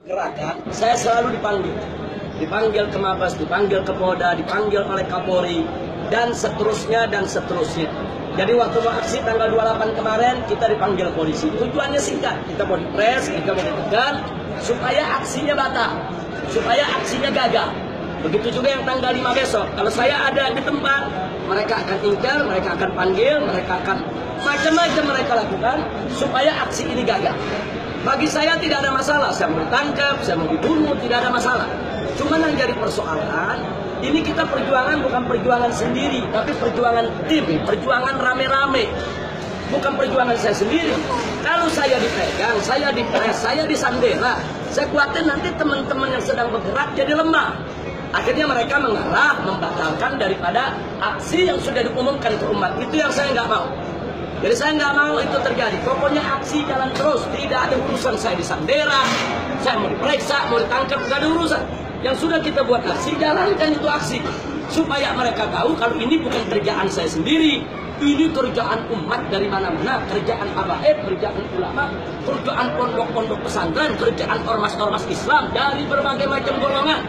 gerakan, saya selalu dipanggil ke Mabes, dipanggil ke Polda, dipanggil oleh Kapolri, dan seterusnya dan seterusnya. Jadi waktu mau aksi tanggal 28 kemarin kita dipanggil polisi. Tujuannya singkat, kita mau dipres, kita mau ditekan supaya aksinya batal, supaya aksinya gagal. Begitu juga yang tanggal 5 besok. Kalau saya ada di tempat, mereka akan ingkar, mereka akan panggil, mereka akan macam-macam mereka lakukan supaya aksi ini gagal. Bagi saya tidak ada masalah, saya mau ditangkap, saya mau dibunuh, tidak ada masalah. Cuma yang jadi persoalan, ini kita perjuangan bukan perjuangan sendiri, tapi perjuangan tim, perjuangan rame-rame. Bukan perjuangan saya sendiri. Kalau saya dipegang, saya dipres, saya disandera, saya khawatir nanti teman-teman yang sedang bergerak jadi lemah. Akhirnya mereka mengarah, membatalkan daripada aksi yang sudah diumumkan ke umat. Itu yang saya nggak mau. Jadi saya nggak mau itu terjadi. Pokoknya aksi jalan terus. Tidak ada urusan saya disandera, saya mau diperiksa, mau ditangkap, nggak ada urusan. Yang sudah kita buat aksi, jalankan itu aksi. Supaya mereka tahu kalau ini bukan kerjaan saya sendiri. Ini kerjaan umat dari mana-mana. Kerjaan habaib, kerjaan ulama, kerjaan pondok-pondok pesantren, kerjaan ormas-ormas Islam dari berbagai macam golongan.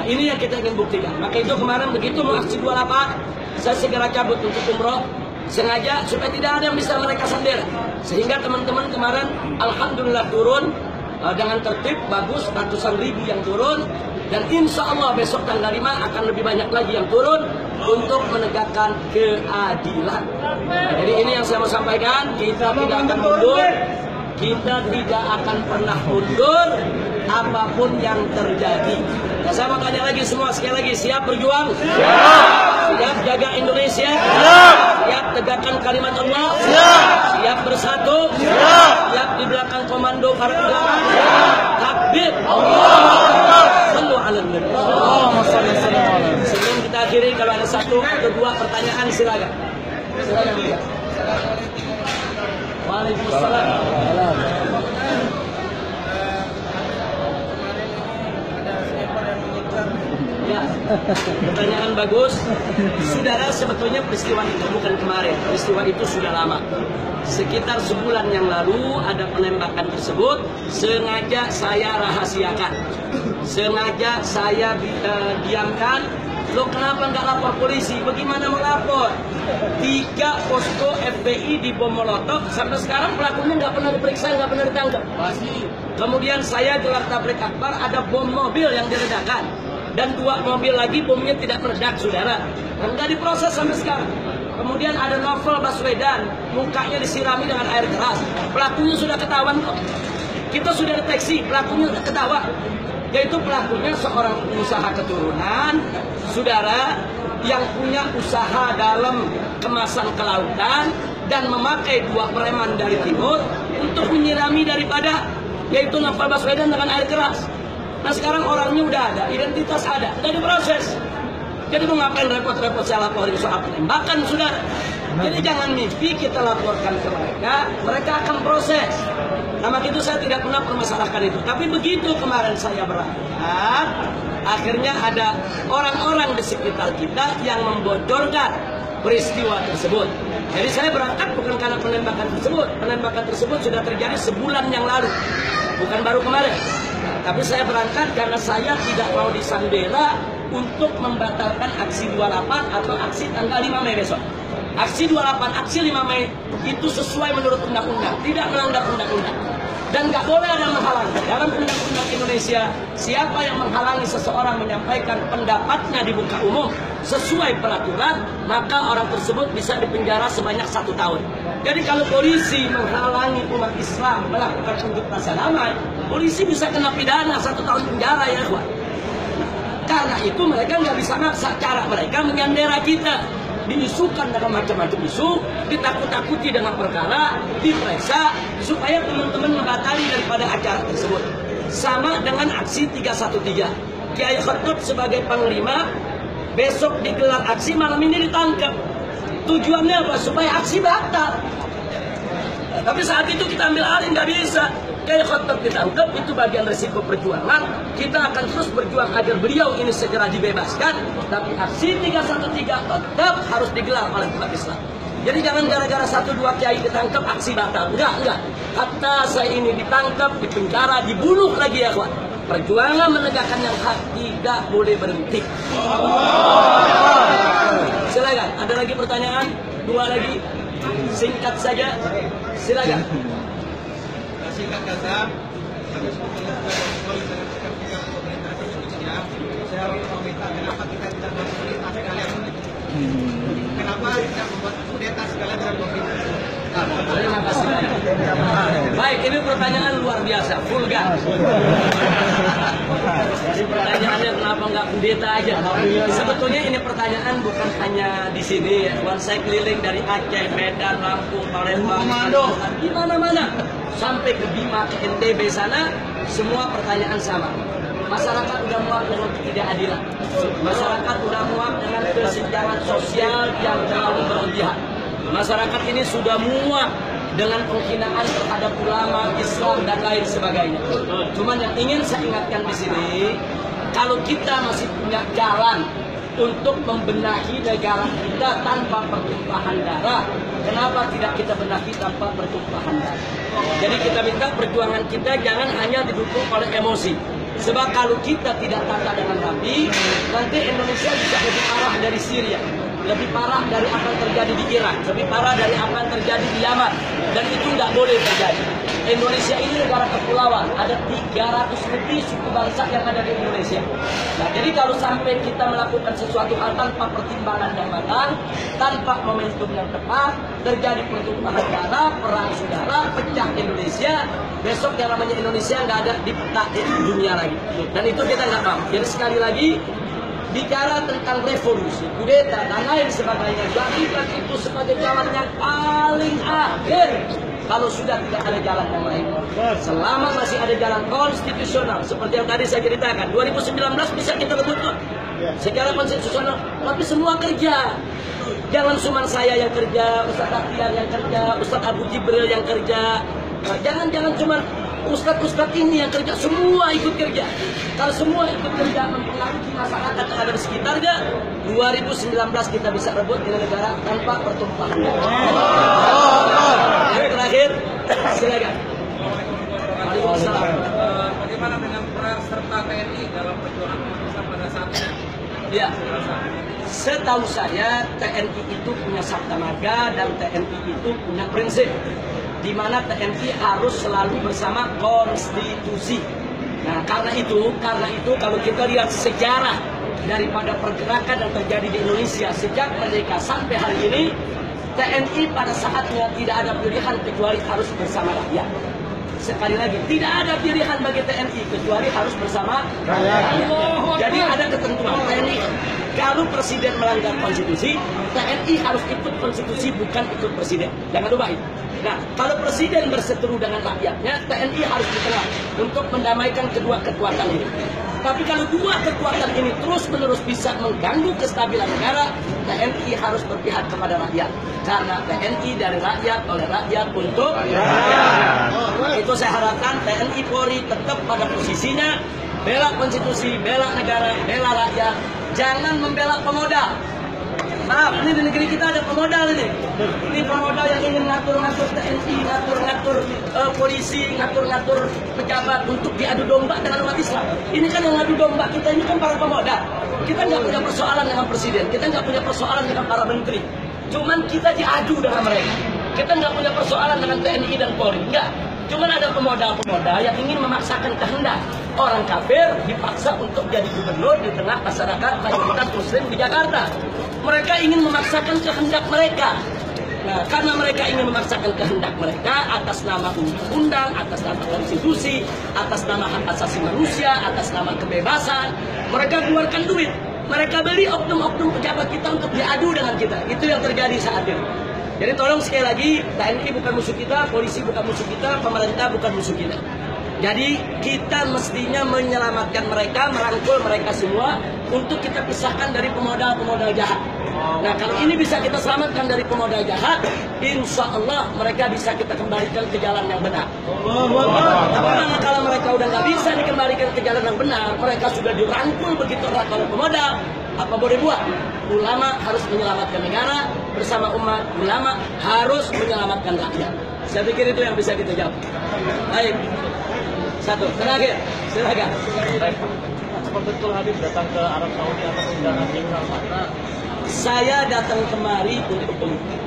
Nah ini yang kita ingin buktikan. Maka itu kemarin begitu mau aksi 28, saya segera cabut untuk umroh. Sengaja supaya tidak ada yang bisa mereka sandera. Sehingga teman-teman kemarin alhamdulillah turun dengan tertib, bagus, ratusan ribu yang turun. Dan insya Allah besok tanggal 5 akan lebih banyak lagi yang turun untuk menegakkan keadilan. Nah, jadi ini yang saya mau sampaikan, kita tidak akan mundur. Kita tidak akan pernah mundur apapun yang terjadi. Nah, saya mau tanya lagi semua sekali lagi, siap berjuang? Siap. Siap jaga Indonesia? Siap. Siap tegakkan kalimat Allah? Siap. Siap bersatu? Siap. Siap di belakang komando para ulama? Siap. Takbir. Allahu Akbar. Sallu ala nabi. Allahumma shalli alaihi. Sebelum kita akhiri, kalau ada satu atau dua pertanyaan silakan. Silakan. Waalaikumsalam. Ya, pertanyaan bagus. Saudara, sebetulnya peristiwa itu bukan kemarin. Peristiwa itu sudah lama. Sekitar sebulan yang lalu ada penembakan tersebut. Sengaja saya rahasiakan. Sengaja saya diamkan. Lo kenapa nggak lapor polisi? Bagaimana melapor? 3 posko FBI di bom molotov. Sampai sekarang pelakunya nggak pernah diperiksa, nggak pernah ditangkap. Kemudian saya gelar tablik akbar, ada bom mobil yang diledakkan. Dan 2 mobil lagi bomnya tidak meledak, saudara. Dan nggak diproses sampai sekarang. Kemudian ada Novel Baswedan, mukanya disirami dengan air keras. Pelakunya sudah ketahuan kok. Kita sudah deteksi, pelakunya sudah ketahuan. Yaitu pelakunya seorang pengusaha keturunan, saudara, yang punya usaha dalam kemasan kelautan dan memakai 2 preman dari timur untuk menyirami daripada yaitu Novel Baswedan dengan air keras. Nah sekarang orangnya udah ada, identitas ada, udah diproses. Jadi mau ngapain repot-repot saya laporin soal penembakan, saudara? Jadi jangan mimpi kita laporkan ke mereka, mereka akan proses. Nah maka itu saya tidak pernah permasalahkan itu. Tapi begitu kemarin saya berangkat, akhirnya ada orang-orang di sekitar kita yang membocorkan peristiwa tersebut. Jadi saya berangkat bukan karena penembakan tersebut. Penembakan tersebut sudah terjadi sebulan yang lalu, bukan baru kemarin. Tapi saya berangkat karena saya tidak mau disandera untuk membatalkan aksi 28 atau aksi tanggal 5 Mei besok. Aksi 28, aksi 5 Mei itu sesuai menurut undang-undang, tidak melanggar undang-undang. Dan nggak boleh ada yang menghalangi. Dalam undang-undang Indonesia, siapa yang menghalangi seseorang menyampaikan pendapatnya di muka umum sesuai peraturan, maka orang tersebut bisa dipenjara sebanyak 1 tahun. Jadi kalau polisi menghalangi umat Islam melakukan unjuk rasa damai, polisi bisa kena pidana 1 tahun penjara ya kawan. Karena itu mereka nggak bisa maksa, cara mereka menyandera kita. Diisukan dengan macam-macam isu, ditakut-takuti dengan perkara, diperiksa, supaya teman-teman membatali daripada acara tersebut. Sama dengan aksi 313. Kiai Khotib sebagai panglima, besok digelar aksi, malam ini ditangkap. Tujuannya apa? Supaya aksi batal. Tapi saat itu kita ambil alih, nggak bisa. Kiai Khotib ditangkap, itu bagian resiko perjuangan. Kita akan terus berjuang agar beliau ini segera dibebaskan. Tapi aksi 313 tetap harus digelar oleh umat Islam. Jadi jangan gara-gara 1-2 kiai ditangkap aksi batal. Enggak. Hatta saya ini ditangkap, dipenjara, dibunuh lagi ya kawan. Perjuangan menegakkan yang hak tidak boleh berhenti. Silakan. Ada lagi pertanyaan? 2 lagi. Singkat saja. Silakan. Singkat kata, saya meminta kenapa kita tidak berkudeta sekalian? Kenapa tidak membuat kudeta sekalian dengan pemerintah? Terima kasih. Baik, ini pertanyaan luar biasa, vulgar. Jadi pertanyaannya kenapa nggak kudeta aja? Sebetulnya ini pertanyaan bukan hanya di sini, ya. Saya keliling dari Aceh, Medan, Lampung, Palembang, di mana-mana. Sampai ke Bima, ke NTB sana, semua pertanyaan sama. Masyarakat udah muak dengan ketidakadilan. Masyarakat udah muak dengan kesenjangan sosial yang terlalu berlebihan. Masyarakat ini sudah muak dengan penghinaan terhadap ulama, Islam, dan lain sebagainya. Cuman yang ingin saya ingatkan di sini, kalau kita masih punya jalan untuk membenahi negara kita tanpa pertumpahan darah, kenapa tidak kita benahi tanpa pertumpahan darah? Jadi kita minta perjuangan kita jangan hanya didukung oleh emosi. Sebab kalau kita tidak tata dengan rapi, nanti Indonesia bisa lebih parah dari Syria, lebih parah dari apa yang terjadi di Irak, lebih parah dari apa yang terjadi di Yaman. Dan itu tidak boleh terjadi. Indonesia ini negara kepulauan, ada 300 lebih suku bangsa yang ada di Indonesia. Nah, jadi kalau sampai kita melakukan sesuatu hal tanpa pertimbangan yang matang, tanpa momentum yang tepat, terjadi pertumpahan darah, perang saudara, pecah Indonesia, besok yang namanya Indonesia nggak ada di peta dunia lagi. Dan itu kita nggak mau. Jadi sekali lagi, bicara tentang revolusi, kudeta, dan lain sebagainya, jadikan itu sebagai jalan yang paling akhir. Kalau sudah tidak ada jalan yang lain, selama masih ada jalan konstitusional seperti yang tadi saya ceritakan, 2019 bisa kita rebut secara konstitusional, tapi semua kerja. Jangan cuma saya yang kerja, Ustaz Akhtiar yang kerja, Ustaz Abu Jibril yang kerja. Jangan cuma ustadz ini yang kerja, semua ikut kerja. Kalau semua ikut kerja mempengaruhi masyarakat yang ada di sekitarnya, 2019 kita bisa rebut dengan negara tanpa pertumpahan. Yang terakhir, silakan. Waalaikumsalam. Bagaimana dengan peran serta TNI dalam perjuangan Indonesia pada saat ini? Ya, setahu saya TNI itu punya sabta marga dan TNI itu punya prinsip, di mana TNI harus selalu bersama konstitusi. Nah, karena itu kalau kita lihat sejarah daripada pergerakan yang terjadi di Indonesia sejak merdeka sampai hari ini, TNI pada saatnya tidak ada pilihan kecuali harus bersama rakyat. Sekali lagi, tidak ada pilihan bagi TNI kecuali harus bersama rakyat. Jadi ada ketentuan TNI. Kalau presiden melanggar konstitusi, TNI harus ikut konstitusi, bukan ikut presiden. Jangan lupa itu. Nah, kalau presiden berseteru dengan rakyatnya, TNI harus di tengah untuk mendamaikan kedua kekuatan ini. Tapi kalau dua kekuatan ini terus-menerus bisa mengganggu kestabilan negara, TNI harus berpihak kepada rakyat. Karena TNI dari rakyat, oleh rakyat, untuk rakyat. Itu saya harapkan TNI Polri tetap pada posisinya, bela konstitusi, bela negara, bela rakyat. Jangan membela pemodal. Maaf, ini di negeri kita ada pemodal ini. Ini pemodal yang ingin ngatur-ngatur TNI, ngatur-ngatur polisi, ngatur-ngatur pejabat untuk diadu domba dengan umat Islam. Ini kan yang ngadu domba kita ini kan para pemodal. Kita nggak punya persoalan dengan presiden, kita nggak punya persoalan dengan para menteri. Cuman kita diadu dengan mereka. Kita nggak punya persoalan dengan TNI dan Polri, enggak. Cuman ada pemodal-pemodal yang ingin memaksakan kehendak. Orang kafir dipaksa untuk jadi gubernur di tengah masyarakat mayoritas muslim di Jakarta. Mereka ingin memaksakan kehendak mereka. Nah, karena mereka ingin memaksakan kehendak mereka atas nama undang-undang, atas nama konstitusi, atas nama hak asasi manusia, atas nama kebebasan, mereka keluarkan duit. Mereka beli oknum-oknum pejabat kita untuk diadu dengan kita. Itu yang terjadi saat ini. Jadi tolong sekali lagi, TNI bukan musuh kita, polisi bukan musuh kita, pemerintah bukan musuh kita. Jadi kita mestinya menyelamatkan mereka, merangkul mereka semua untuk kita pisahkan dari pemodal-pemodal jahat. Nah, kalau ini bisa kita selamatkan dari pemodal jahat, insya Allah mereka bisa kita kembalikan ke jalan yang benar. Tapi kalau mereka udah nggak bisa dikembalikan ke jalan yang benar, mereka sudah dirangkul begitu erat oleh pemodal, apa boleh buat? Ulama harus menyelamatkan negara, bersama umat ulama harus menyelamatkan rakyat. Saya pikir itu yang bisa kita jawab. Baik. Satu, terakhir, silakan. Apa betul Habib datang ke Arab Saudi atau undangan tinggal Pak? Saya datang kemari untuk umroh.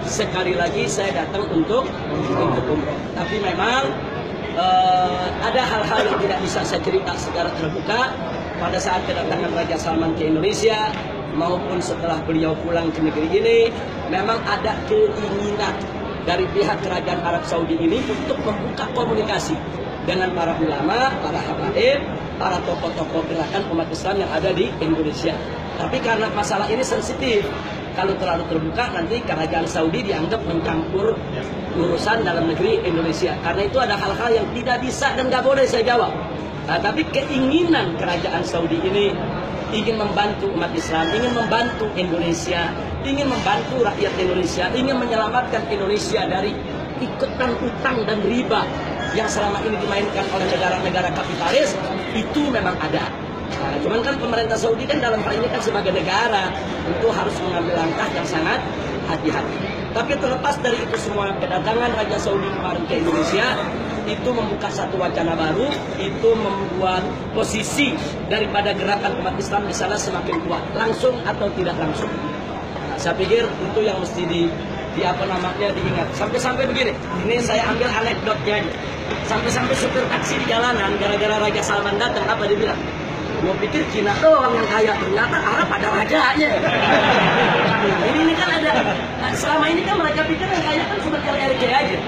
Sekali lagi saya datang untuk umroh. Tapi memang ada hal-hal yang tidak bisa saya cerita secara terbuka pada saat kedatangan Raja Salman ke Indonesia maupun setelah beliau pulang ke negeri ini. Memang ada keinginan dari pihak kerajaan Arab Saudi ini untuk membuka komunikasi dengan para ulama, para habaib, para tokoh-tokoh gerakan umat Islam yang ada di Indonesia. Tapi karena masalah ini sensitif, kalau terlalu terbuka nanti kerajaan Saudi dianggap mencampur urusan dalam negeri Indonesia. Karena itu ada hal-hal yang tidak bisa dan nggak boleh saya jawab. Nah, tapi keinginan kerajaan Saudi ini ingin membantu umat Islam, ingin membantu Indonesia, ingin membantu rakyat Indonesia, ingin menyelamatkan Indonesia dari ikutan utang dan riba yang selama ini dimainkan oleh negara-negara kapitalis, itu memang ada. Nah, cuman kan pemerintah Saudi kan dalam hal ini kan sebagai negara tentu harus mengambil langkah yang sangat hati-hati. Tapi terlepas dari itu semua, kedatangan Raja Saudi kemarin ke Indonesia itu membuka satu wacana baru, itu membuat posisi daripada gerakan umat Islam di sana semakin kuat, langsung atau tidak langsung. Nah, saya pikir itu yang mesti diingat. Sampai-sampai begini, ini saya ambil anekdotnya aja. Sampai-sampai supir taksi di jalanan gara-gara Raja Salman datang, apa dia bilang? Gua pikir Cina doang yang kaya, ternyata Arab ada rajanya. Ini kan ada. Nah, selama ini kan mereka pikir yang kaya kan cuma LRG aja.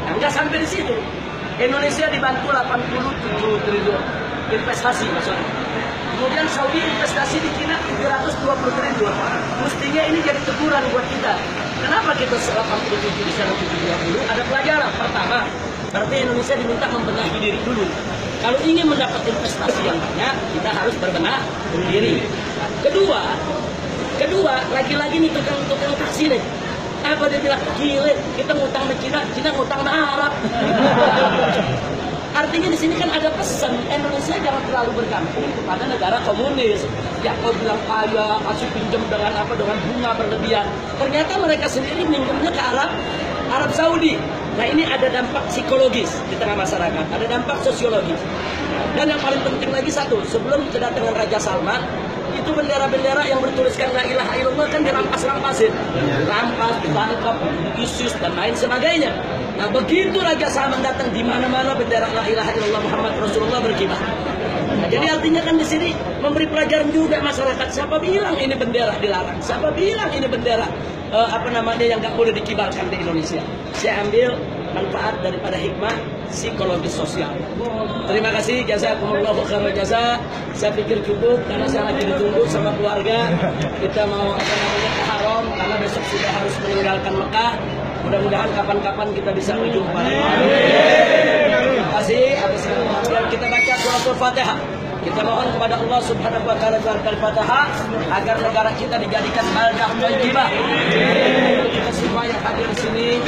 Nah, nggak sampai di situ. Indonesia dibantu 87 triliun investasi maksudnya. Kemudian Saudi investasi di Cina 320 triliun. Mestinya ini jadi teguran buat kita. Kenapa kita 87 di sana 720? Ada pelajaran. Pertama, berarti Indonesia diminta membenahi diri dulu. Kalau ingin mendapat investasi yang banyak, kita harus berbenah diri. Kedua, lagi-lagi nih tukang taksi nih. Apa dia bilang? Gile, kita ngutang ke Cina, Cina ngutang ke Arab. Artinya di sini kan ada pesan, Indonesia jangan terlalu bergantung kepada negara komunis. Ya kau bilang kaya, kasih pinjam dengan bunga berlebihan. Ternyata mereka sendiri minjemnya ke Arab Saudi. Nah, ini ada dampak psikologis di tengah masyarakat, ada dampak sosiologis. Dan yang paling penting lagi satu, sebelum kedatangan Raja Salman, itu bendera-bendera yang bertuliskan La ilaha illallah kan dirampas-rampasin. Dirampas, ditangkap, ISIS, dan lain sebagainya. Nah, begitu Raja Salman datang, di mana-mana bendera La ilaha illallah Muhammad Rasulullah berkibar. Nah, jadi artinya kan di sini memberi pelajaran juga masyarakat. Siapa bilang ini bendera dilarang? Siapa bilang ini bendera yang nggak boleh dikibarkan di Indonesia? Saya ambil manfaat daripada hikmah psikologis sosial. Terima kasih, jazakumullahu khairal jasa. Saya pikir cukup karena saya lagi ditunggu sama keluarga. Kita mau ke Haram karena besok sudah harus meninggalkan Mekah. Mudah-mudahan kapan-kapan kita bisa berjumpa. Terima kasih atas kemudian kita baca suratul Fatihah. Kita mohon kepada Allah Subhanahu wa taala Al-Fatihah agar negara kita dijadikan baldah thayyibah. Kita semua yang hadir di sini